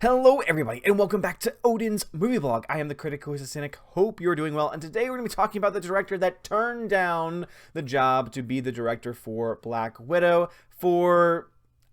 Hello everybody, and welcome back to Odin's Movie Vlog. I am the critic who is a cynic. Hope you're doing well, and today we're going to be talking about the director that turned down the job to be the director for Black Widow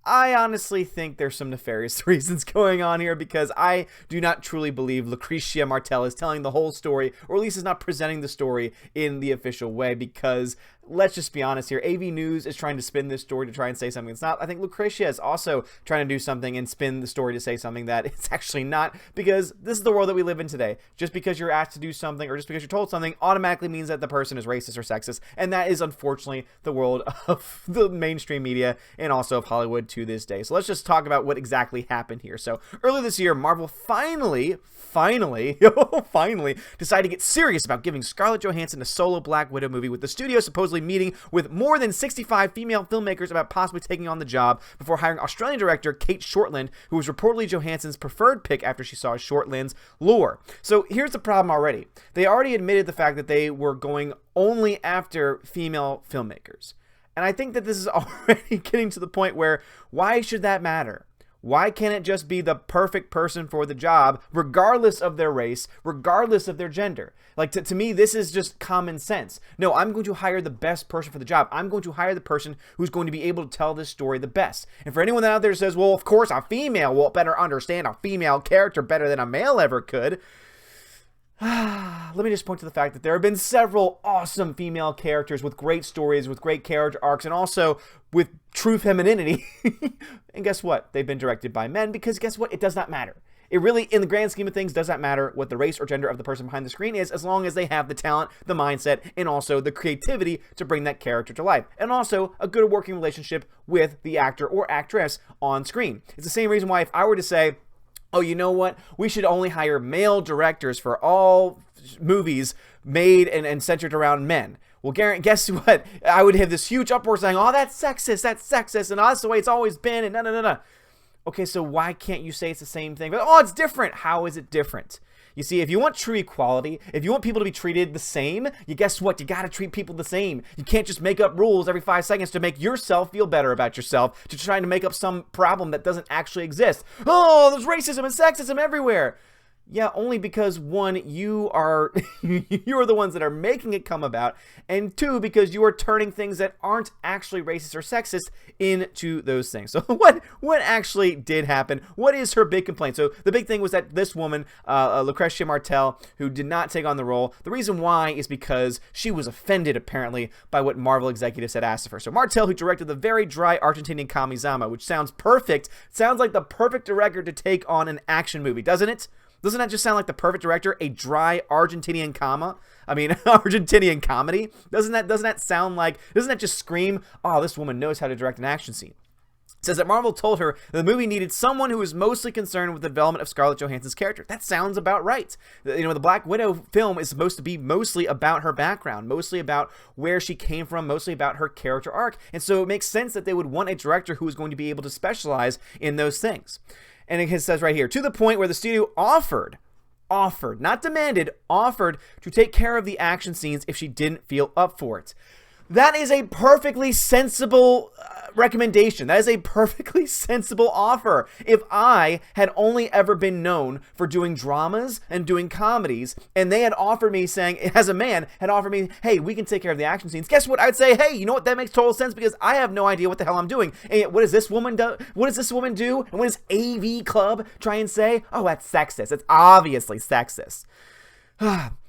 I honestly think there's some nefarious reasons going on here, because I do not truly believe Lucrecia Martel is telling the whole story, or at least is not presenting the story in the official way, because let's just be honest here, AV News is trying to spin this story to try and say something it's not. I think Lucrecia is also trying to do something and spin the story to say something that it's actually not, because this is the world that we live in today. Just because you're asked to do something, or just because you're told something, automatically means that the person is racist or sexist, and that is unfortunately the world of the mainstream media and also of Hollywood to this day. So let's just talk about what exactly happened here. So earlier this year, Marvel finally decided to get serious about giving Scarlett Johansson a solo Black Widow movie, with the studio supposedly meeting with more than 65 female filmmakers about possibly taking on the job before hiring Australian director Kate Shortland, who was reportedly Johansson's preferred pick after she saw Shortland's lure. So here's the problem already. They already admitted the fact that they were going only after female filmmakers. And I think that this is already getting to the point where, why should that matter? Why can't it just be the perfect person for the job, regardless of their race, regardless of their gender? Like, to me, this is just common sense. No, I'm going to hire the best person for the job. I'm going to hire the person who's going to be able to tell this story the best. And for anyone out there who says, well, of course, a female will better understand a female character better than a male ever could, let me just point to the fact that there have been several awesome female characters with great stories, with great character arcs, and also with true femininity. And guess what? They've been directed by men, because guess what? It does not matter. It really, in the grand scheme of things, does not matter what the race or gender of the person behind the screen is, as long as they have the talent, the mindset, and also the creativity to bring that character to life. And also a good working relationship with the actor or actress on screen. It's the same reason why if I were to say, oh, you know what? We should only hire male directors for all movies made and centered around men. Well, guess what? I would have this huge uproar saying, oh, that's sexist, and that's the way it's always been, and no. Okay, so why can't you say it's the same thing? But, oh, it's different. How is it different? You see, if you want true equality, if you want people to be treated the same, guess what? You got to treat people the same. You can't just make up rules every 5 seconds to make yourself feel better about yourself, to trying to make up some problem that doesn't actually exist. Oh, there's racism and sexism everywhere. Yeah, only because, one, you are the ones that are making it come about, and two, because you are turning things that aren't actually racist or sexist into those things. So what actually did happen? What is her big complaint? So the big thing was that this woman, Lucrecia Martel, who did not take on the role, the reason why is because she was offended, apparently, by what Marvel executives had asked of her. So Martel, who directed the very dry Argentinian comedy Zama, which sounds perfect, sounds like the perfect director to take on an action movie, doesn't it? Doesn't that just sound like the perfect director? A dry Argentinian Argentinian comedy? Doesn't that just scream, oh, this woman knows how to direct an action scene? It says that Marvel told her that the movie needed someone who was mostly concerned with the development of Scarlett Johansson's character. That sounds about right. You know, the Black Widow film is supposed to be mostly about her background, mostly about where she came from, mostly about her character arc. And so it makes sense that they would want a director who is going to be able to specialize in those things. And it says right here, to the point where the studio offered, not demanded, offered to take care of the action scenes if she didn't feel up for it. That is a perfectly sensible recommendation. That is a perfectly sensible offer. If I had only ever been known for doing dramas and doing comedies, and they had offered me, saying, as a man, had offered me, hey, we can take care of the action scenes, guess what? I'd say, hey, you know what? That makes total sense, because I have no idea what the hell I'm doing. And what does this woman do? What does this woman do? And what does AV Club try and say? Oh, that's sexist. It's obviously sexist.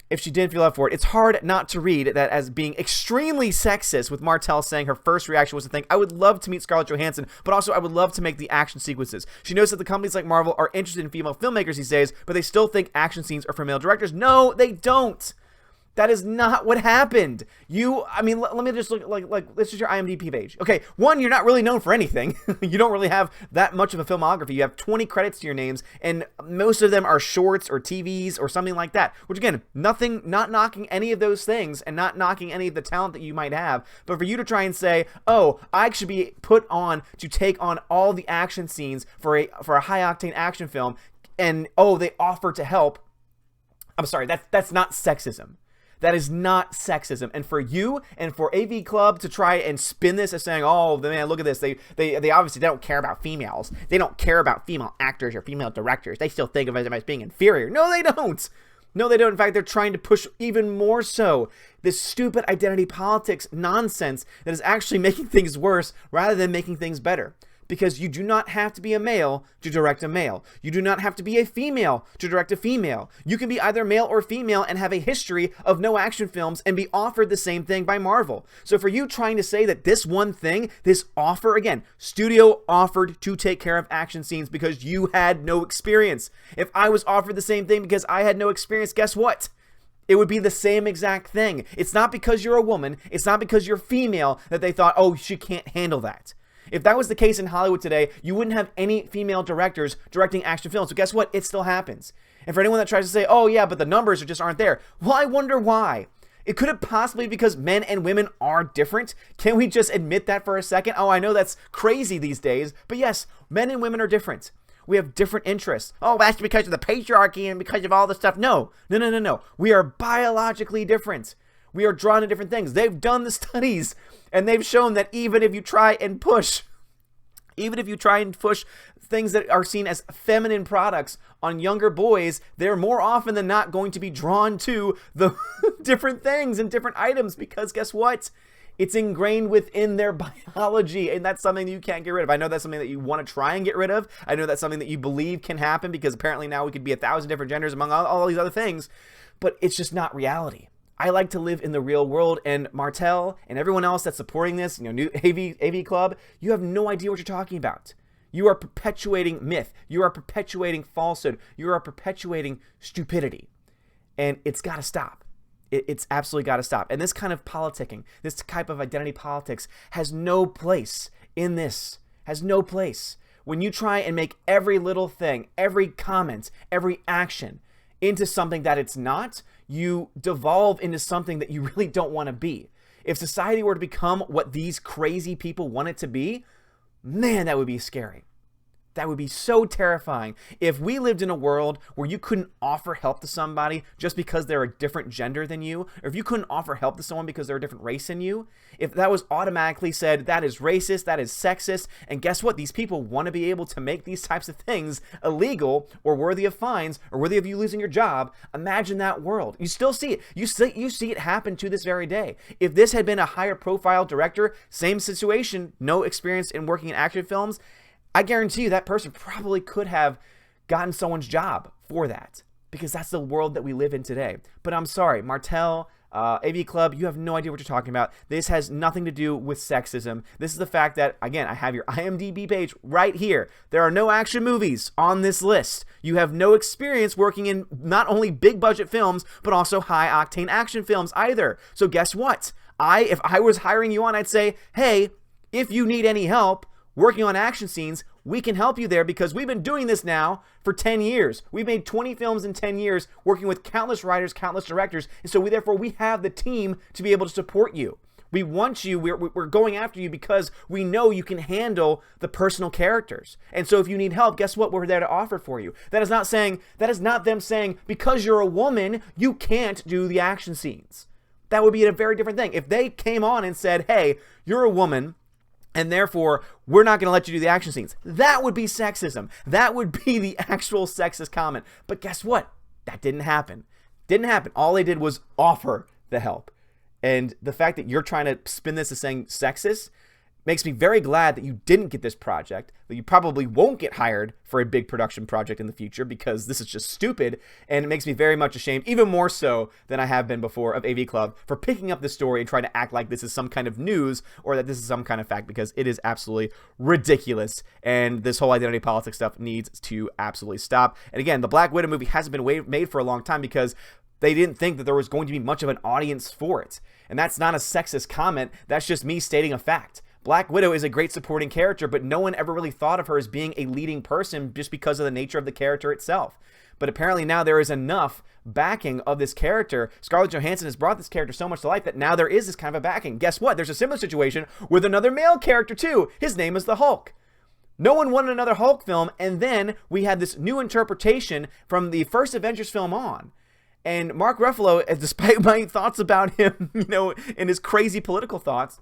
If she didn't feel up for it, it's hard not to read that as being extremely sexist, with Martel saying her first reaction was to think, I would love to meet Scarlett Johansson, but also I would love to make the action sequences. She knows that the companies like Marvel are interested in female filmmakers these days, but they still think action scenes are for male directors. No, they don't. That is not what happened. Let me just look, this is your IMDb page. Okay, one, you're not really known for anything. You don't really have that much of a filmography. You have 20 credits to your names, and most of them are shorts or TVs or something like that. Which, again, not knocking any of those things and not knocking any of the talent that you might have. But for you to try and say, oh, I should be put on to take on all the action scenes for a high-octane action film, and, oh, they offer to help. I'm sorry, that's not sexism. That is not sexism. And for you and for AV Club to try and spin this as saying, oh, man, look at this. They obviously don't care about females. They don't care about female actors or female directors. They still think of them as being inferior. No, they don't. No, they don't. In fact, they're trying to push even more so this stupid identity politics nonsense that is actually making things worse rather than making things better. Because you do not have to be a male to direct a male. You do not have to be a female to direct a female. You can be either male or female and have a history of no action films and be offered the same thing by Marvel. So for you trying to say that this one thing, this offer, again, studio offered to take care of action scenes because you had no experience. If I was offered the same thing because I had no experience, guess what? It would be the same exact thing. It's not because you're a woman. It's not because you're female that they thought, oh, she can't handle that. If that was the case in Hollywood today, you wouldn't have any female directors directing action films. So guess what? It still happens. And for anyone that tries to say, oh yeah, but the numbers just aren't there. Well, I wonder why. It could have possibly because men and women are different. Can we just admit that for a second? Oh, I know that's crazy these days, but yes, men and women are different. We have different interests. Oh, that's because of the patriarchy and because of all this stuff. No. We are biologically different. We are drawn to different things. They've done the studies, and they've shown that even if you try and push things that are seen as feminine products on younger boys, they're more often than not going to be drawn to the different things and different items because guess what? It's ingrained within their biology, and that's something that you can't get rid of. I know that's something that you want to try and get rid of. I know that's something that you believe can happen because apparently now we could be 1,000 different genders among all these other things, but it's just not reality. I like to live in the real world, and Martell and everyone else that's supporting this, new AV Club, you have no idea what you're talking about. You are perpetuating myth. You are perpetuating falsehood. You are perpetuating stupidity, and it's got to stop. It's absolutely got to stop. And this kind of politicking, this type of identity politics has no place in this, has no place. When you try and make every little thing, every comment, every action into something that it's not, you devolve into something that you really don't want to be. If society were to become what these crazy people want it to be, man, that would be scary. That would be so terrifying. If we lived in a world where you couldn't offer help to somebody just because they're a different gender than you, or if you couldn't offer help to someone because they're a different race than you, if that was automatically said, that is racist, that is sexist, and guess what? These people want to be able to make these types of things illegal or worthy of fines or worthy of you losing your job. Imagine that world. You still see it. You see it happen to this very day. If this had been a higher profile director, same situation, no experience in working in action films, I guarantee you that person probably could have gotten someone's job for that because that's the world that we live in today. But I'm sorry, Martell, AV Club, you have no idea what you're talking about. This has nothing to do with sexism. This is the fact that, again, I have your IMDb page right here. There are no action movies on this list. You have no experience working in not only big budget films, but also high octane action films either. So guess what? If I was hiring you on, I'd say, hey, if you need any help working on action scenes, we can help you there because we've been doing this now for 10 years. We've made 20 films in 10 years, working with countless writers, countless directors, and so we have the team to be able to support you. We want you, we're going after you because we know you can handle the personal characters. And so if you need help, guess what? We're there to offer for you. That is not them saying, because you're a woman, you can't do the action scenes. That would be a very different thing. If they came on and said, hey, you're a woman, and therefore, we're not going to let you do the action scenes. That would be sexism. That would be the actual sexist comment. But guess what? That didn't happen. Didn't happen. All they did was offer the help. And the fact that you're trying to spin this as saying sexist makes me very glad that you didn't get this project, that you probably won't get hired for a big production project in the future because this is just stupid, and it makes me very much ashamed, even more so than I have been before, of AV Club for picking up this story and trying to act like this is some kind of news or that this is some kind of fact, because it is absolutely ridiculous, and this whole identity politics stuff needs to absolutely stop. And again, the Black Widow movie hasn't been made for a long time because they didn't think that there was going to be much of an audience for it. And that's not a sexist comment, that's just me stating a fact. Black Widow is a great supporting character, but no one ever really thought of her as being a leading person just because of the nature of the character itself. But apparently now there is enough backing of this character. Scarlett Johansson has brought this character so much to life that now there is this kind of a backing. Guess what? There's a similar situation with another male character too. His name is the Hulk. No one wanted another Hulk film, and then we had this new interpretation from the first Avengers film on. And Mark Ruffalo, despite my thoughts about him, and his crazy political thoughts,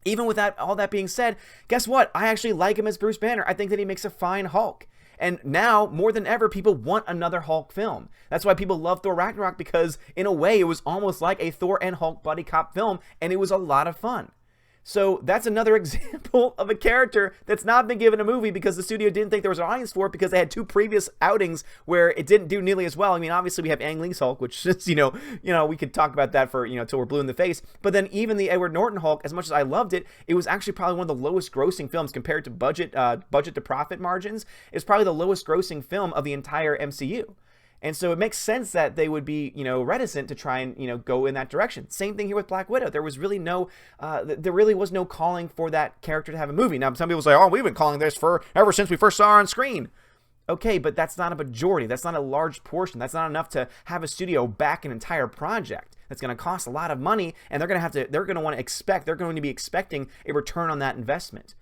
even with all that being said, guess what? I actually like him as Bruce Banner. I think that he makes a fine Hulk. And now, more than ever, people want another Hulk film. That's why people love Thor Ragnarok, because in a way, it was almost like a Thor and Hulk buddy cop film, and it was a lot of fun. So that's another example of a character that's not been given a movie because the studio didn't think there was an audience for it, because they had 2 previous outings where it didn't do nearly as well. I mean, obviously we have Ang Lee's Hulk, which is, we could talk about that for, till we're blue in the face. But then even the Edward Norton Hulk, as much as I loved it, it was actually probably one of the lowest grossing films compared to budget to profit margins. It's probably the lowest grossing film of the entire MCU. And so it makes sense that they would be, reticent to try and, go in that direction. Same thing here with Black Widow. There was really there really was no calling for that character to have a movie. Now, some people say, oh, we've been calling this for ever since we first saw her on screen. Okay, but that's not a majority. That's not a large portion. That's not enough to have a studio back an entire project. That's going to cost a lot of money, and they're going to be expecting a return on that investment.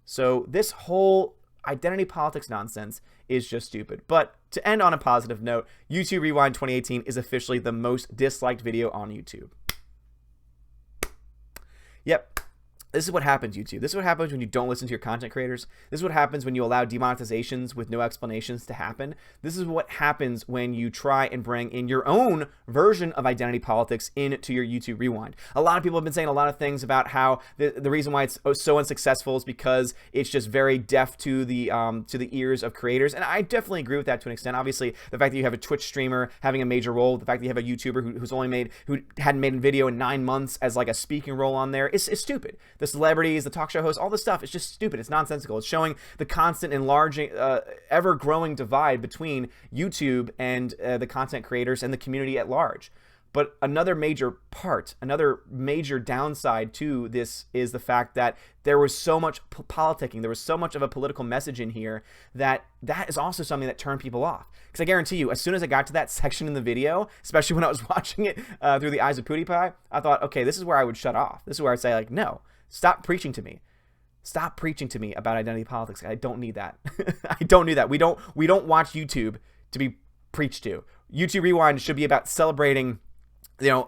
So this whole identity politics nonsense is just stupid. But to end on a positive note, YouTube Rewind 2018 is officially the most disliked video on YouTube. Yep. This is what happens, YouTube. This is what happens when you don't listen to your content creators. This is what happens when you allow demonetizations with no explanations to happen. This is what happens when you try and bring in your own version of identity politics into your YouTube Rewind. A lot of people have been saying a lot of things about how the reason why it's so unsuccessful is because it's just very deaf to the ears of creators. And I definitely agree with that to an extent. Obviously, the fact that you have a Twitch streamer having a major role, the fact that you have a YouTuber who hadn't made a video in 9 months as like a speaking role on there is stupid. The celebrities, the talk show hosts, all this stuff is just stupid. It's nonsensical. It's showing the constant enlarging, ever-growing divide between YouTube and the content creators and the community at large. But another major downside to this is the fact that there was so much politicking, there was so much of a political message in here that is also something that turned people off. Because I guarantee you, as soon as I got to that section in the video, especially when I was watching it through the eyes of PewDiePie, I thought, okay, this is where I would shut off. This is where I'd say, like, no, stop preaching to me. Stop preaching to me about identity politics. I don't need that. I don't need that. We don't watch YouTube to be preached to. YouTube Rewind should be about celebrating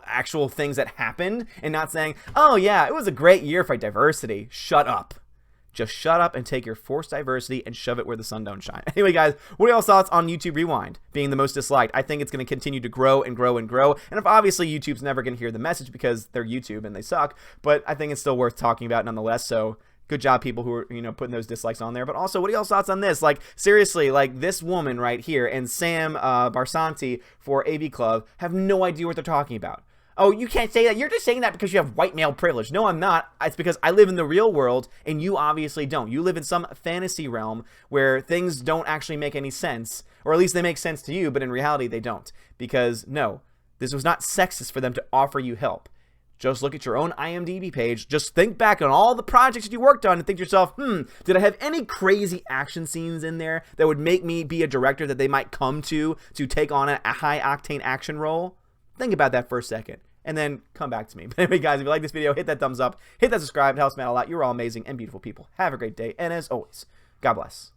actual things that happened and not saying, oh yeah, it was a great year for diversity. Shut up. Just shut up and take your forced diversity and shove it where the sun don't shine. Anyway, guys, what are y'all's thoughts on YouTube Rewind being the most disliked? I think it's going to continue to grow and grow and grow. And if obviously YouTube's never going to hear the message because they're YouTube and they suck, but I think it's still worth talking about nonetheless. So good job, people who are, putting those dislikes on there. But also, what are y'all's thoughts on this? Like, seriously, like this woman right here and Sam Barsanti for AV Club have no idea what they're talking about. Oh, you can't say that. You're just saying that because you have white male privilege. No, I'm not. It's because I live in the real world and you obviously don't. You live in some fantasy realm where things don't actually make any sense, or at least they make sense to you, but in reality they don't. Because no, this was not sexist for them to offer you help. Just look at your own IMDb page. Just think back on all the projects that you worked on and think to yourself, did I have any crazy action scenes in there that would make me be a director that they might come to take on a high-octane action role? Think about that for a second, and then come back to me. But anyway, guys, if you like this video, hit that thumbs up, hit that subscribe. It helps me out a lot. You're all amazing and beautiful people. Have a great day, and as always, God bless.